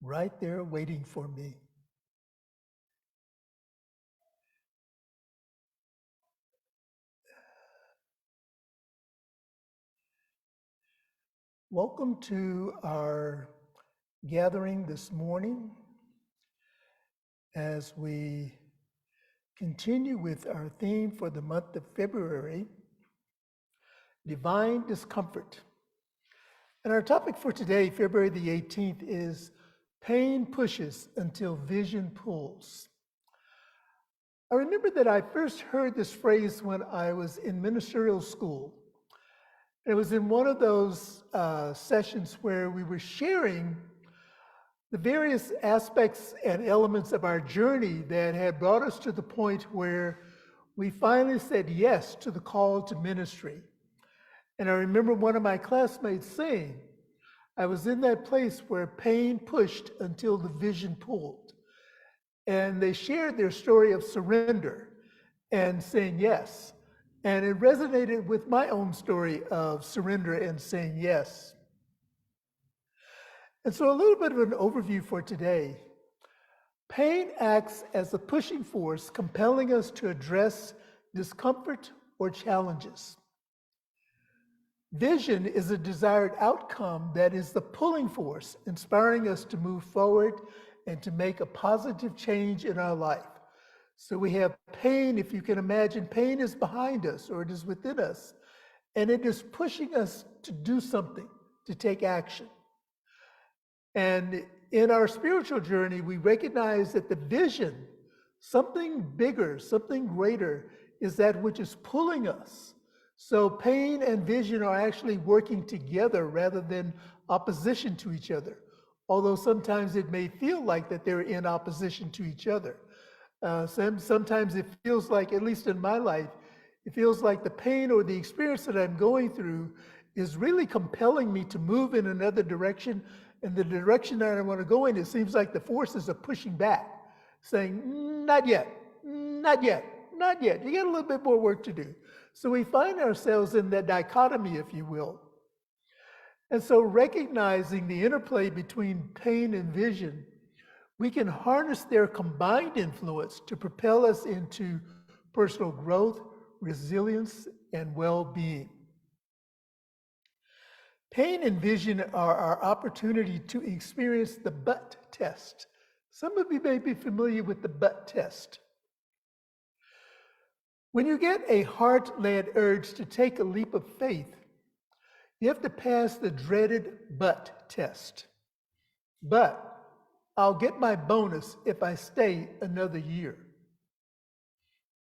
right there waiting for me. Welcome to our gathering this morning as we continue with our theme for the month of February, Divine Discomfort. And our topic for today, February the 18th, is Pain Pushes Until Vision Pulls. I remember that I first heard this phrase when I was in ministerial school. It was in one of those sessions where we were sharing the various aspects and elements of our journey that had brought us to the point where we finally said yes to the call to ministry. And I remember one of my classmates saying, I was in that place where pain pushed until the vision pulled. And they shared their story of surrender and saying yes. And it resonated with my own story of surrender and saying yes. And so a little bit of an overview for today. Pain acts as a pushing force, compelling us to address discomfort or challenges. Vision is a desired outcome that is the pulling force, inspiring us to move forward and to make a positive change in our life. So we have pain, if you can imagine, pain is behind us or it is within us, and it is pushing us to do something, to take action. And in our spiritual journey, we recognize that the vision, something bigger, something greater, is that which is pulling us. So pain and vision are actually working together rather than opposition to each other, although sometimes it may feel like that they're in opposition to each other. Sometimes it feels like, at least in my life, it feels like the pain or the experience that I'm going through is really compelling me to move in another direction. And the direction that I want to go in, it seems like the forces are pushing back, saying, not yet, not yet, not yet. You got a little bit more work to do. So we find ourselves in that dichotomy, if you will. And so recognizing the interplay between pain and vision, we can harness their combined influence to propel us into personal growth, resilience, and well-being. Pain and vision are our opportunity to experience the but test. Some of you may be familiar with the but test. When you get a heart-led urge to take a leap of faith, you have to pass the dreaded but test. But I'll get my bonus if I stay another year.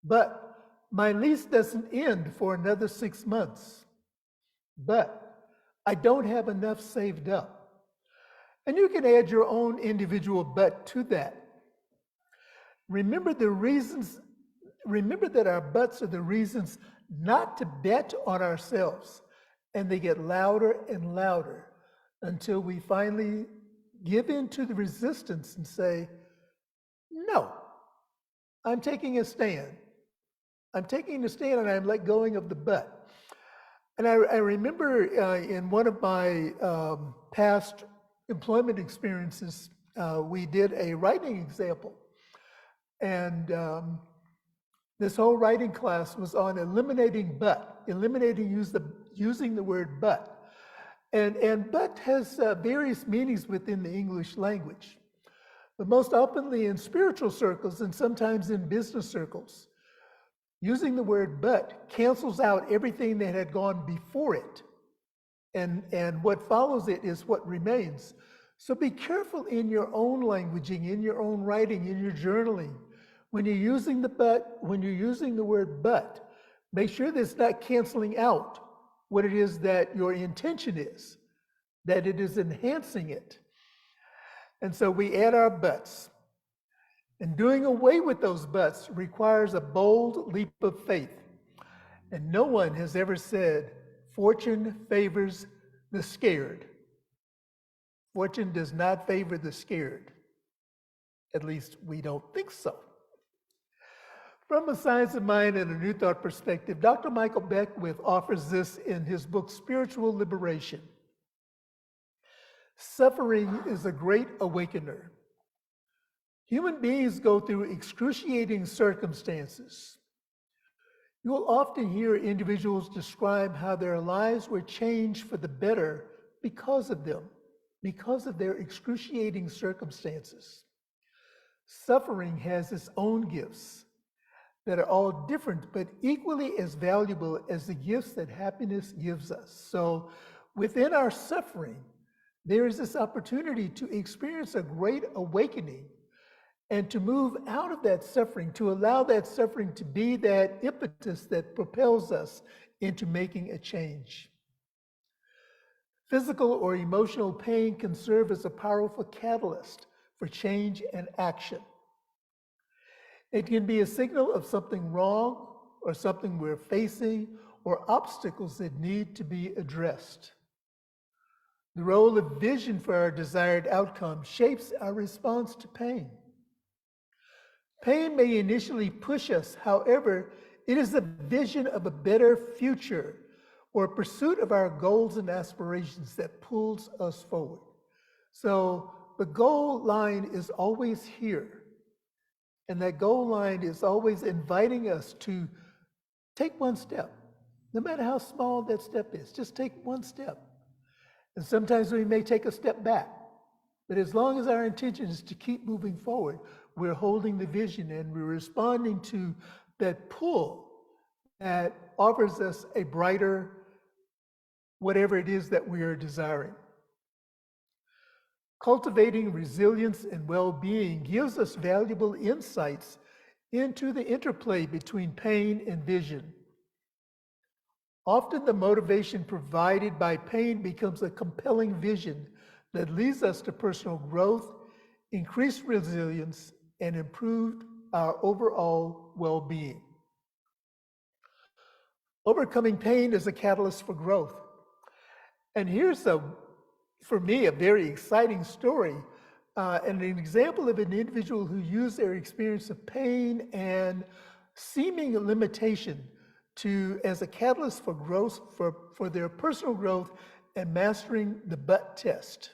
But my lease doesn't end for another 6 months. But I don't have enough saved up. And you can add your own individual but to that. Remember that our buts are the reasons not to bet on ourselves. And they get louder and louder until we finally give in to the resistance and say, no, I'm taking a stand. I'm taking a stand and I'm let going of the but. And I remember in one of my past employment experiences, we did a writing example. And this whole writing class was on eliminating but, using the word but. And but has various meanings within the English language. But most oftenly in spiritual circles and sometimes in business circles, using the word but cancels out everything that had gone before it. And what follows it is what remains. So be careful in your own languaging, in your own writing, in your journaling. When you're using the word but, make sure that it's not canceling out what it is that your intention is, that it is enhancing it. And so we add our buts. And doing away with those buts requires a bold leap of faith. And no one has ever said, fortune favors the scared. Fortune does not favor the scared. At least we don't think so. From a science of mind and a New Thought perspective, Dr. Michael Beckwith offers this in his book, Spiritual Liberation. Suffering is a great awakener. Human beings go through excruciating circumstances. You will often hear individuals describe how their lives were changed for the better because of them, because of their excruciating circumstances. Suffering has its own gifts that are all different, but equally as valuable as the gifts that happiness gives us. So within our suffering, there is this opportunity to experience a great awakening and to move out of that suffering, to allow that suffering to be that impetus that propels us into making a change. Physical or emotional pain can serve as a powerful catalyst for change and action. It can be a signal of something wrong or something we're facing or obstacles that need to be addressed. The role of vision for our desired outcome shapes our response to pain. Pain may initially push us, however, it is the vision of a better future or pursuit of our goals and aspirations that pulls us forward. So the goal line is always here. And that goal line is always inviting us to take one step, no matter how small that step is, just take one step. And sometimes we may take a step back, but as long as our intention is to keep moving forward, we're holding the vision and we're responding to that pull that offers us a brighter, whatever it is that we are desiring. Cultivating resilience and well-being gives us valuable insights into the interplay between pain and vision. Often the motivation provided by pain becomes a compelling vision that leads us to personal growth, increased resilience, and improved our overall well-being. Overcoming pain is a catalyst for growth. And here's, for me, a very exciting story and an example of an individual who used their experience of pain and seeming limitation as a catalyst for growth, for their personal growth and mastering the butt test.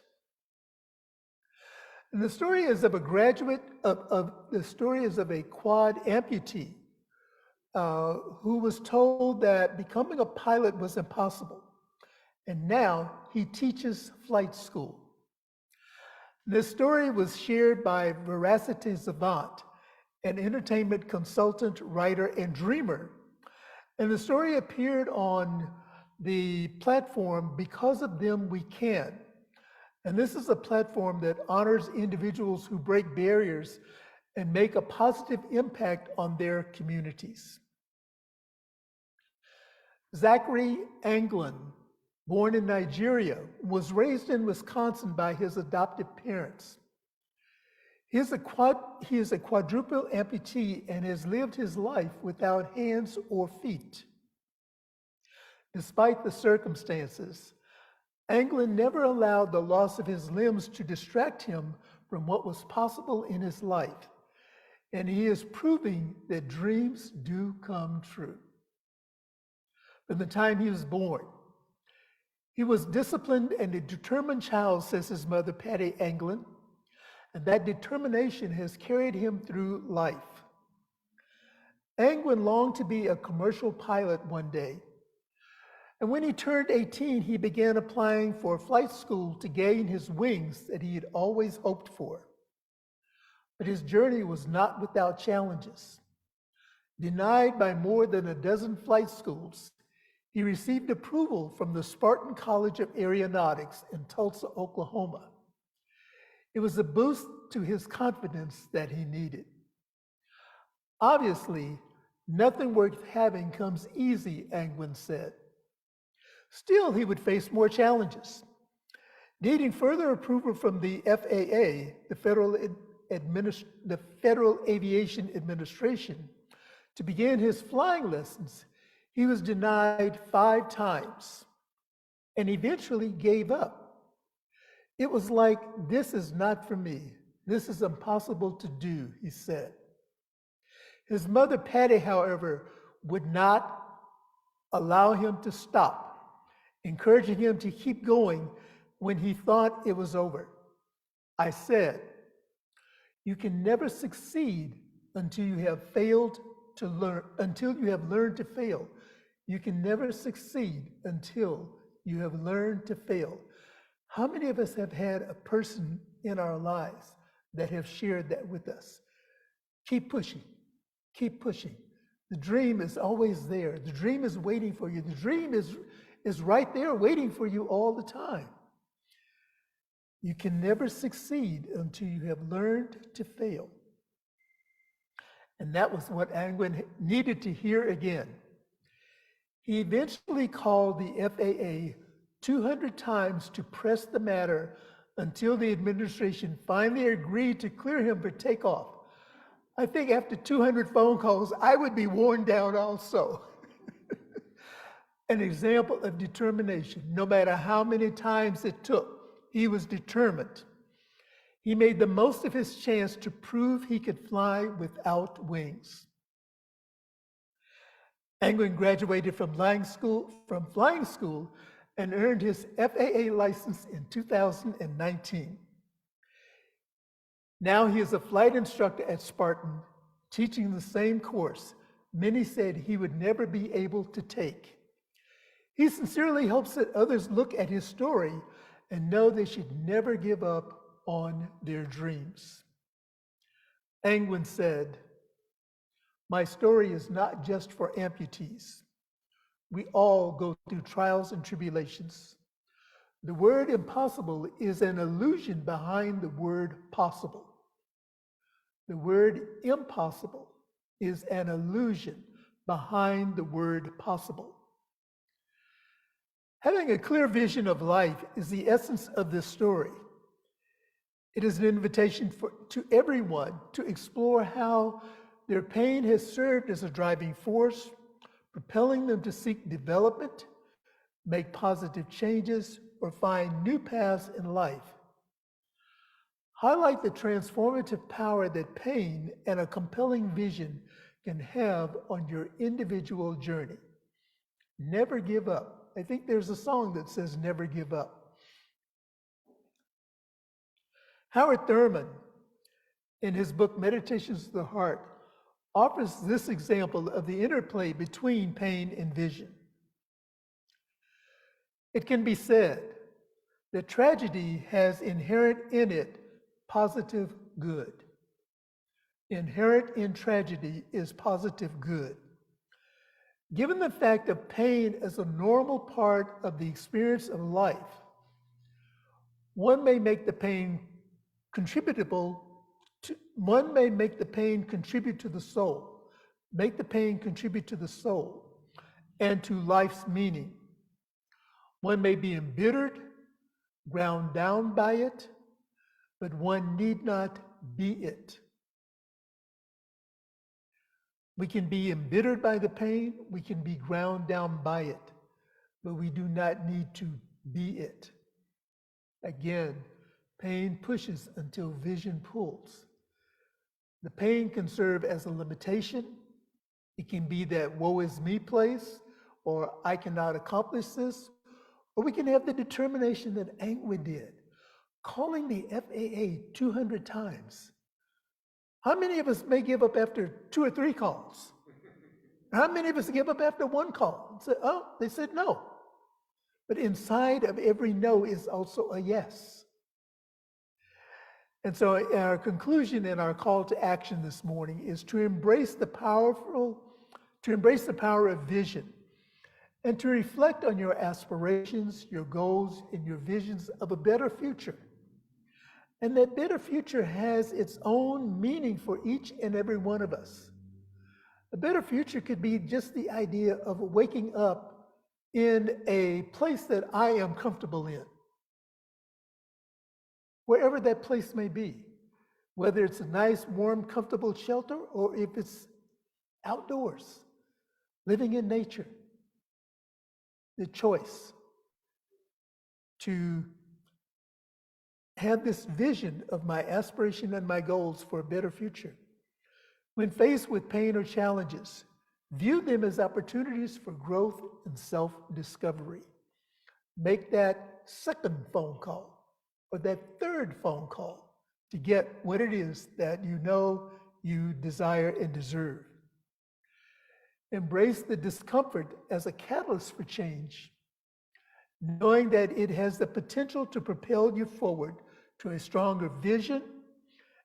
And the story is of a graduate the story is of a quad amputee who was told that becoming a pilot was impossible. And now he teaches flight school. This story was shared by Veracity Savant, an entertainment consultant, writer, and dreamer. And the story appeared on the platform Because of Them We Can. And this is a platform that honors individuals who break barriers and make a positive impact on their communities. Zachary Anglin, born in Nigeria, was raised in Wisconsin by his adoptive parents. He is a quadruple amputee and has lived his life without hands or feet. Despite the circumstances, Anglin never allowed the loss of his limbs to distract him from what was possible in his life, and he is proving that dreams do come true. From the time he was born, he was disciplined and a determined child, says his mother, Patty Anglin, and that determination has carried him through life. Anglin longed to be a commercial pilot one day, and when he turned 18, he began applying for flight school to gain his wings that he had always hoped for. But his journey was not without challenges. Denied by more than a dozen flight schools, he received approval from the Spartan College of Aeronautics in Tulsa, Oklahoma. It was a boost to his confidence that he needed. Obviously, nothing worth having comes easy, Anglin said. Still, he would face more challenges. Needing further approval from the FAA, the Federal Aviation Administration, to begin his flying lessons, he was denied 5 times and eventually gave up. It was like, this is not for me. This is impossible to do, he said. His mother, Patty, however, would not allow him to stop, encouraging him to keep going when he thought it was over. I said, you can never succeed until you have learned to fail. You can never succeed until you have learned to fail. How many of us have had a person in our lives that have shared that with us? Keep pushing, keep pushing. The dream is always there. The dream is waiting for you. The dream is right there waiting for you all the time. You can never succeed until you have learned to fail. And that was what Angwin needed to hear again. He eventually called the FAA 200 times to press the matter until the administration finally agreed to clear him for takeoff. I think after 200 phone calls, I would be worn down also. An example of determination. No matter how many times it took, he was determined. He made the most of his chance to prove he could fly without wings. Angwin graduated from flying school and earned his FAA license in 2019. Now he is a flight instructor at Spartan, teaching the same course many said he would never be able to take. He sincerely hopes that others look at his story and know they should never give up on their dreams. Angwin said, "My story is not just for amputees. We all go through trials and tribulations. The word impossible is an illusion behind the word possible. The word impossible is an illusion behind the word possible." Having a clear vision of life is the essence of this story. It is an invitation to everyone to explore how their pain has served as a driving force, propelling them to seek development, make positive changes, or find new paths in life. Highlight the transformative power that pain and a compelling vision can have on your individual journey. Never give up. I think there's a song that says, "Never give up." Howard Thurman, in his book, Meditations of the Heart, offers this example of the interplay between pain and vision. It can be said that tragedy has inherent in it positive good. Inherent in tragedy is positive good. Given the fact of pain as a normal part of the experience of life, one may make the pain contribute to the soul, make the pain contribute to the soul and to life's meaning. One may be embittered, ground down by it, but one need not be it. We can be embittered by the pain, we can be ground down by it, but we do not need to be it. Again, pain pushes until vision pulls. The pain can serve as a limitation. It can be that woe is me place, or I cannot accomplish this, or we can have the determination that Angwin did, calling the FAA 200 times. How many of us may give up after 2 or 3 calls? How many of us give up after 1 call and say, "Oh, they said no"? But inside of every no is also a yes. And so our conclusion and our call to action this morning is to embrace the power of vision and to reflect on your aspirations, your goals, and your visions of a better future. And that better future has its own meaning for each and every one of us. A better future could be just the idea of waking up in a place that I am comfortable in, wherever that place may be, whether it's a nice, warm, comfortable shelter or if it's outdoors, living in nature. The choice to have this vision of my aspiration and my goals for a better future. When faced with pain or challenges, view them as opportunities for growth and self-discovery. Make that second phone call or that third phone call to get what it is that you know you desire and deserve. Embrace the discomfort as a catalyst for change, knowing that it has the potential to propel you forward to a stronger vision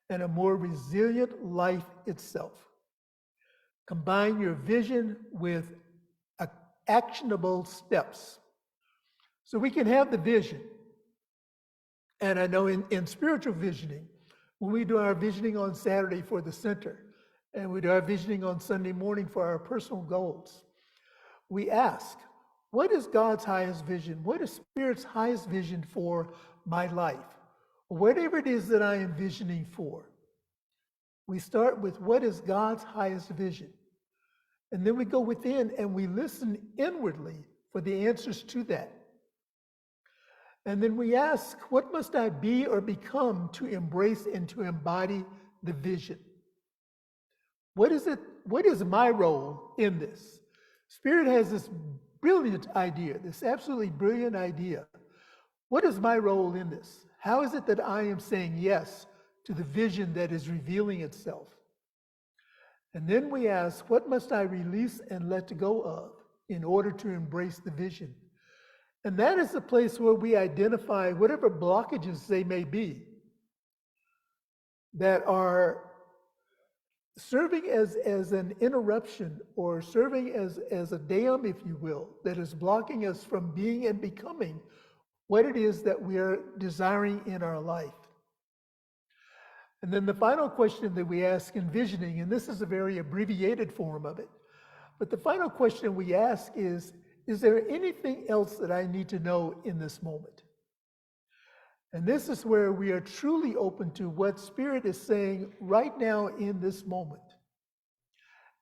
and a more resilient life itself. Combine your vision with actionable steps. So we can have the vision. And I know in spiritual visioning, when we do our visioning on Saturday for the center, and we do our visioning on Sunday morning for our personal goals, we ask, what is God's highest vision? What is Spirit's highest vision for my life? Whatever it is that I am visioning for. We start with what is God's highest vision? And then we go within and we listen inwardly for the answers to that. And then we ask, what must I be or become to embrace and to embody the vision? What is it? What is my role in this? Spirit has this brilliant idea, this absolutely brilliant idea. What is my role in this? How is it that I am saying yes to the vision that is revealing itself? And then we ask, what must I release and let go of in order to embrace the vision? And that is the place where we identify whatever blockages they may be that are serving as an interruption or serving as a dam, if you will, that is blocking us from being and becoming what it is that we are desiring in our life. And then the final question that we ask in visioning, and this is a very abbreviated form of it, but the final question we ask is there anything else that I need to know in this moment? And this is where we are truly open to what Spirit is saying right now in this moment.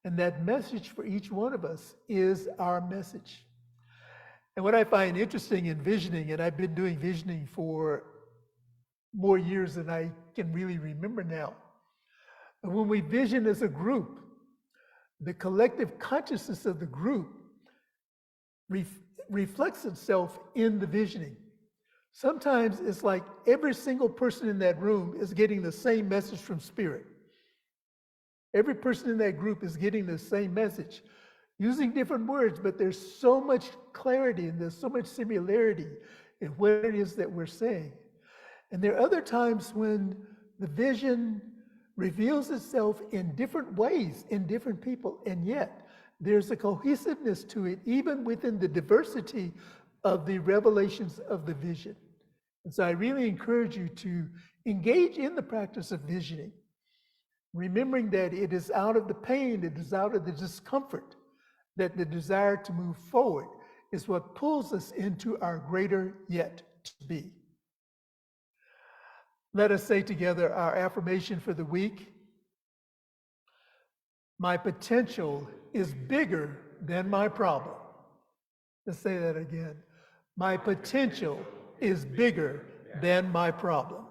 And that message for each one of us is our message. And what I find interesting in visioning, and I've been doing visioning for more years than I can really remember now. And when we vision as a group, the collective consciousness of the group reflects itself in the visioning. Sometimes it's like every single person in that room is getting the same message from Spirit. Every person in that group is getting the same message, using different words, but there's so much clarity and there's so much similarity in what it is that we're saying. And there are other times when the vision reveals itself in different ways in different people, and yet there's a cohesiveness to it, even within the diversity of the revelations of the vision. And so I really encourage you to engage in the practice of visioning, remembering that it is out of the pain, it is out of the discomfort, that the desire to move forward is what pulls us into our greater yet to be. Let us say together our affirmation for the week. My potential is bigger than my problem. Let's say that again. My potential is bigger than my problem.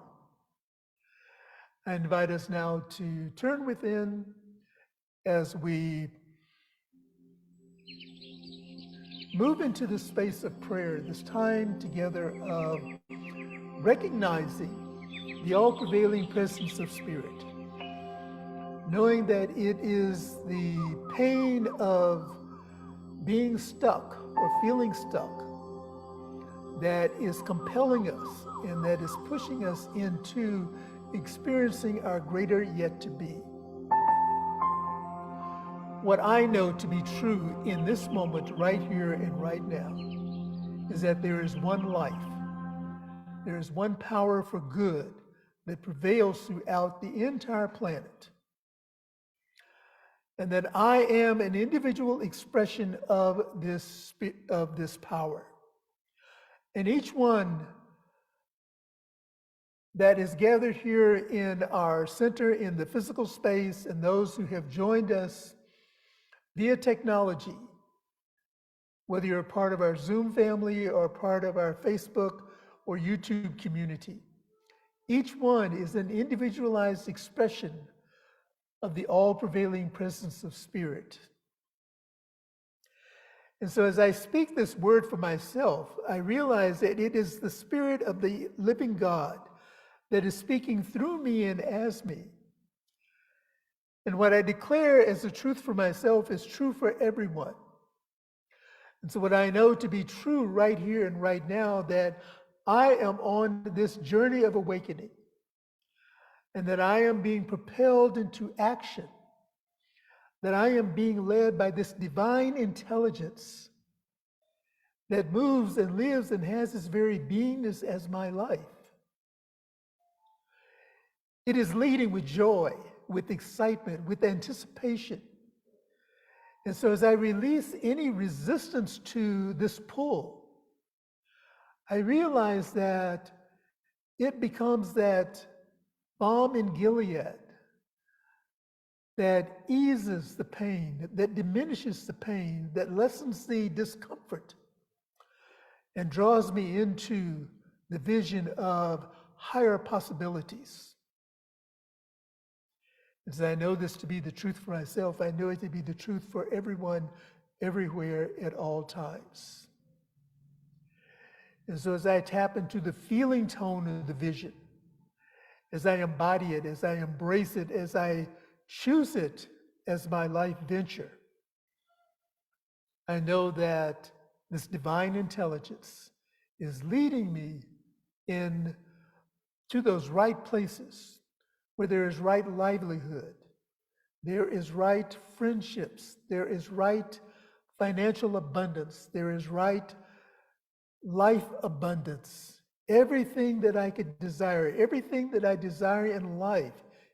I invite us now to turn within as we move into the space of prayer, this time together of recognizing the all-prevailing presence of Spirit, knowing that it is the pain of being stuck or feeling stuck that is compelling us and that is pushing us into experiencing our greater yet to be. What I know to be true in this moment, right here and right now, is that there is one life, there is one power for good that prevails throughout the entire planet. And that I am an individual expression of this power. And each one that is gathered here in our center in the physical space, and those who have joined us via technology, whether you're a part of our Zoom family or part of our Facebook or YouTube community, each one is an individualized expression of the all-prevailing presence of Spirit. And so as I speak this word for myself, I realize that it is the Spirit of the living God that is speaking through me and as me. And what I declare as the truth for myself is true for everyone. And so what I know to be true right here and right now, that I am on this journey of awakening, and that I am being propelled into action, that I am being led by this divine intelligence that moves and lives and has its very beingness as my life. It is leading with joy, with excitement, with anticipation. And so as I release any resistance to this pull, I realize that it becomes that balm in Gilead that eases the pain, that diminishes the pain, that lessens the discomfort, and draws me into the vision of higher possibilities. As I know this to be the truth for myself, I know it to be the truth for everyone, everywhere, at all times. And so as I tap into the feeling tone of the vision, as I embody it, as I embrace it, as I choose it as my life venture, I know that this divine intelligence is leading me in to those right places where there is right livelihood, there is right friendships, there is right financial abundance, there is right life abundance. Everything that I could desire, everything that I desire in life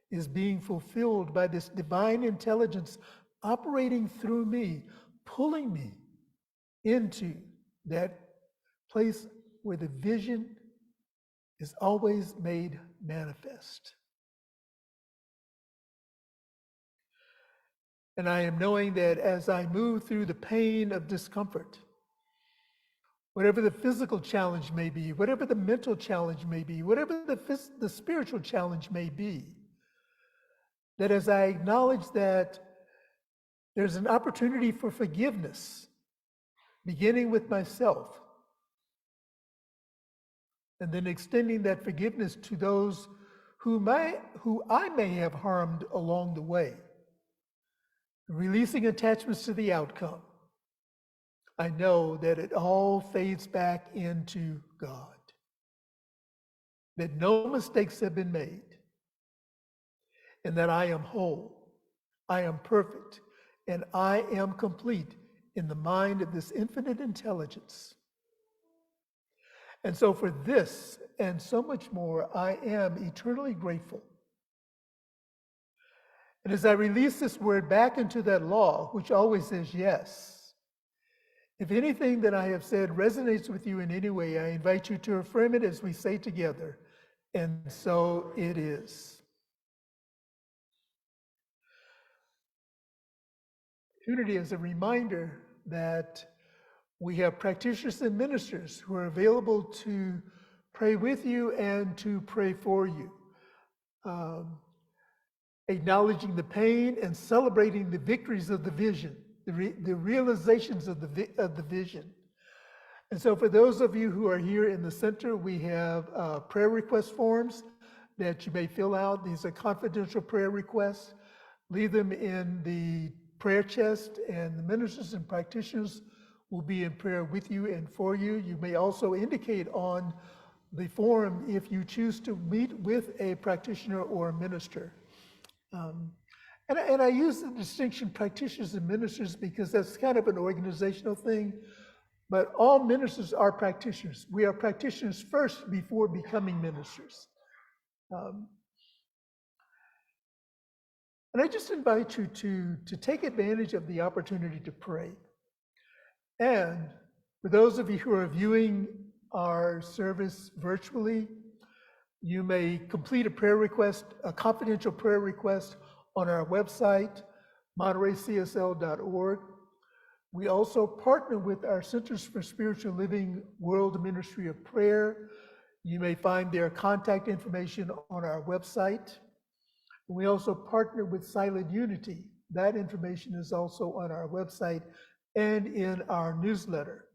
is being fulfilled by this divine intelligence operating through me, pulling me into that place where the vision is always made manifest. And I am knowing that as I move through the pain of discomfort, whatever the physical challenge may be, whatever the mental challenge may be, whatever the spiritual challenge may be, that as I acknowledge that there's an opportunity for forgiveness, beginning with myself, and then extending that forgiveness to those who I may have harmed along the way, releasing attachments to the outcome, I know that it all fades back into God, that no mistakes have been made, and that I am whole, I am perfect, and I am complete in the mind of this infinite intelligence. And so for this and so much more, I am eternally grateful. And as I release this word back into that law, which always says yes, if anything that I have said resonates with you in any way, I invite you to affirm it as we say together, and so it is. Unity is a reminder that we have practitioners and ministers who are available to pray with you and to pray for you. Acknowledging the pain and celebrating the victories of the vision, the realizations of the vision. And so for those of you who are here in the center, we have prayer request forms that you may fill out. These are confidential prayer requests. Leave them in the prayer chest, and the ministers and practitioners will be in prayer with you and for you. You may also indicate on the form if you choose to meet with a practitioner or a minister. And I use the distinction practitioners and ministers because that's kind of an organizational thing, but all ministers are practitioners. We are practitioners first before becoming ministers. And I just invite you to take advantage of the opportunity to pray. And for those of you who are viewing our service virtually, you may complete a prayer request, a confidential prayer request on our website, montereycsl.org. We also partner with our Centers for Spiritual Living World Ministry of Prayer. You may find their contact information on our website. We also partner with Silent Unity. That information is also on our website, and in our newsletter.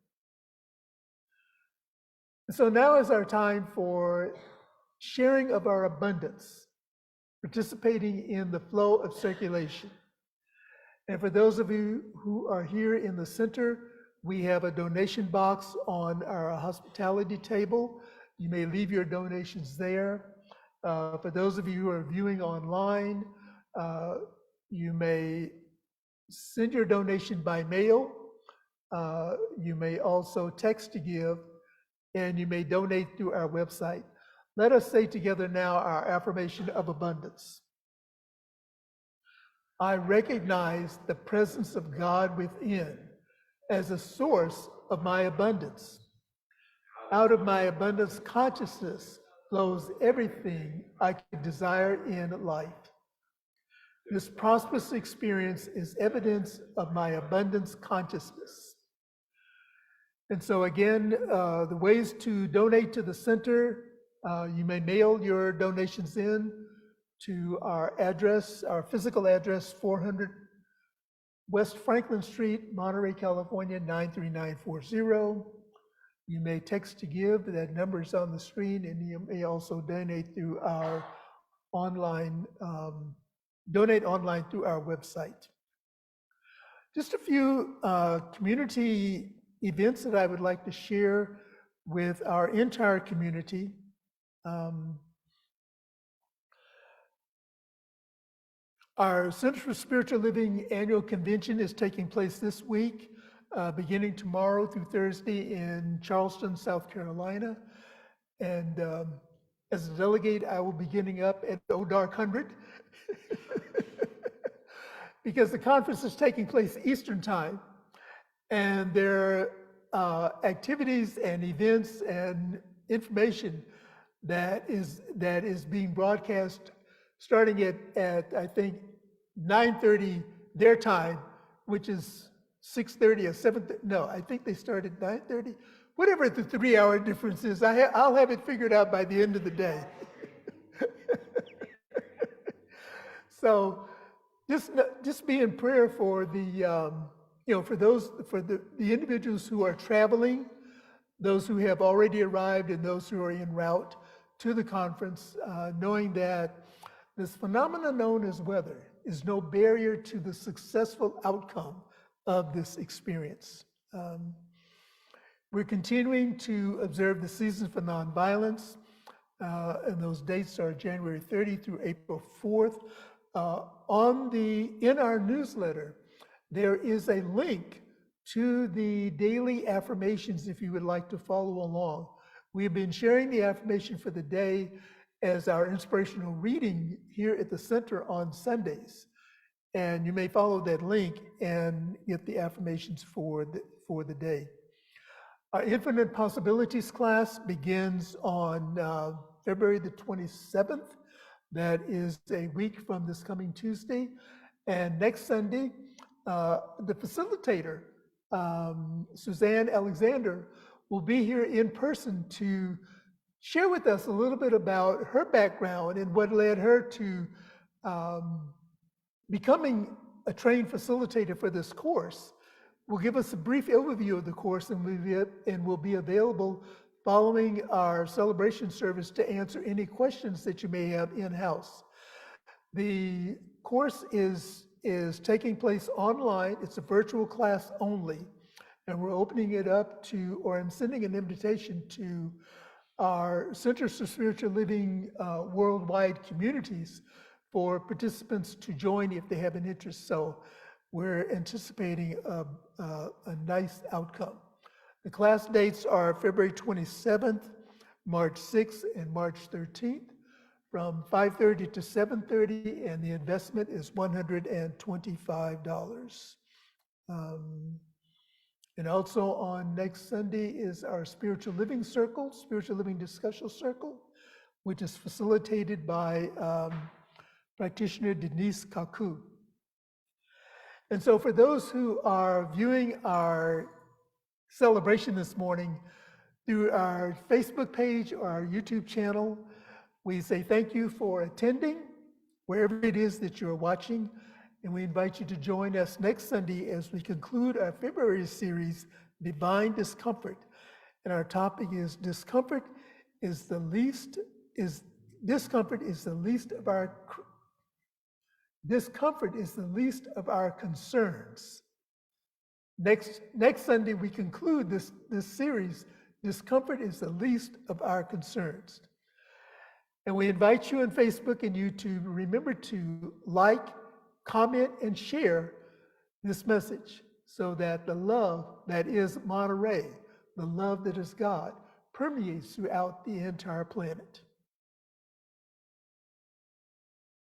So now is our time for sharing of our abundance, participating in the flow of circulation. And for those of you who are here in the center, we have a donation box on our hospitality table. You may leave your donations there. For those of you who are viewing online, you may send your donation by mail. You may also text to give, and you may donate through our website. Let us say together now our affirmation of abundance. I recognize the presence of God within as a source of my abundance. Out of my abundance consciousness flows everything I could desire in life. This prosperous experience is evidence of my abundance consciousness. And so again, the ways to donate to the center, you may mail your donations in to our address, our physical address, 400 West Franklin Street, Monterey, California, 93940. You may text to give, that number is on the screen, and you may also donate through our online, donate online through our website. Just a few community events that I would like to share with our entire community. Our Center for Spiritual Living annual convention is taking place this week, beginning tomorrow through Thursday in Charleston, South Carolina. And as a delegate, I will be getting up at dark 100 because the conference is taking place Eastern time. And there are activities and events and information that is being broadcast starting at I think 9:30 their time, which is 6:30 or 7:30. No, I think they start at 9:30. Whatever the 3-hour difference is, I'll have it figured out by the end of the day. So just be in prayer for the for the individuals who are traveling, those who have already arrived, and those who are en route to the conference, knowing that this phenomenon known as weather is no barrier to the successful outcome of this experience. We're continuing to observe the Season for Nonviolence, and those dates are January 30 through April 4th. In our newsletter, there is a link to the daily affirmations if you would like to follow along. We've been sharing the affirmation for the day as our inspirational reading here at the center on Sundays. And you may follow that link and get the affirmations for the day. Our Infinite Possibilities class begins on February the 27th. That is a week from this coming Tuesday. And next Sunday, the facilitator, Suzanne Alexander, will be here in person to share with us a little bit about her background and what led her to becoming a trained facilitator for this course. Will give us a brief overview of the course and will be available following our celebration service to answer any questions that you may have in-house. The course is taking place online. It's a virtual class only, and we're opening it up to, or I'm sending an invitation to our Centers for Spiritual Living worldwide communities for participants to join if they have an interest. So we're anticipating a nice outcome. The class dates are February 27th, March 6th, and March 13th from 5:30 to 7:30, and the investment is $125. And also on next Sunday is our Spiritual Living Circle, Spiritual Living Discussion Circle, which is facilitated by practitioner Denise Kaku. And so for those who are viewing our celebration this morning through our Facebook page or our YouTube channel, we say thank you for attending wherever it is that you're watching. And we invite you to join us next Sunday as we conclude our February series, Divine Discomfort. And our topic is discomfort is the least of our concerns. Next Sunday we conclude this series, Discomfort is the least of our concerns. And we invite you on Facebook and YouTube, remember to like, comment, and share this message so that the love that is Monterey, the love that is God, permeates throughout the entire planet.